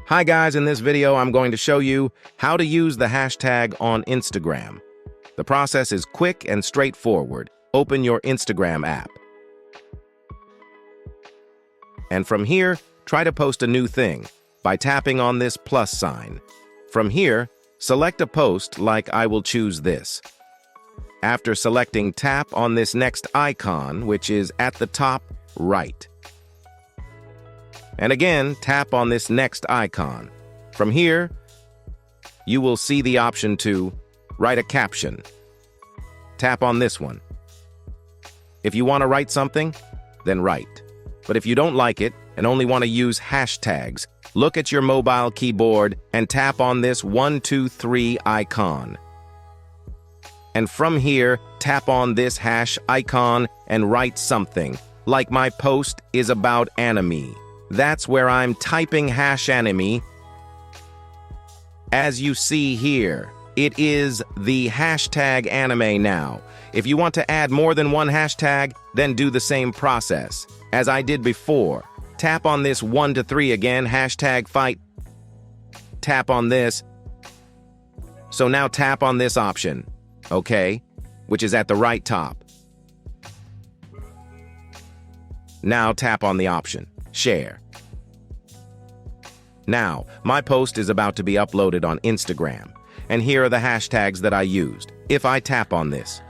Hi guys, in this video I'm going to show you how to use the hashtag on Instagram. The process is quick and straightforward. Open your Instagram app. And from here, try to post a new thing by tapping on this plus sign. From here, select a post like I will choose this. After selecting, tap on this next icon, which is at the top right. And again, tap on this next icon. From here, you will see the option to write a caption. Tap on this one. If you want to write something, then write. But if you don't like it and only want to use hashtags, look at your mobile keyboard and tap on this 1, 2, 3 icon. And from here, tap on this hash icon and write something, like my post is about anime. That's where I'm typing #anime. As you see here, it is the hashtag anime now. If you want to add more than one hashtag, then do the same process. As I did before, tap on this 1 to 3 again, hashtag fight. Tap on this. So now tap on this option, okay, which is at the right top. Now tap on the option, share. Now, my post is about to be uploaded on Instagram, and here are the hashtags that I used. If I tap on this,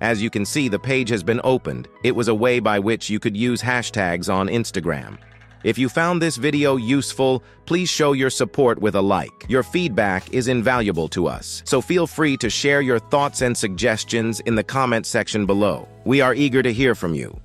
as you can see, the page has been opened. It was a way by which you could use hashtags on Instagram. If you found this video useful, please show your support with a like. Your feedback is invaluable to us, so feel free to share your thoughts and suggestions in the comment section below. We are eager to hear from you.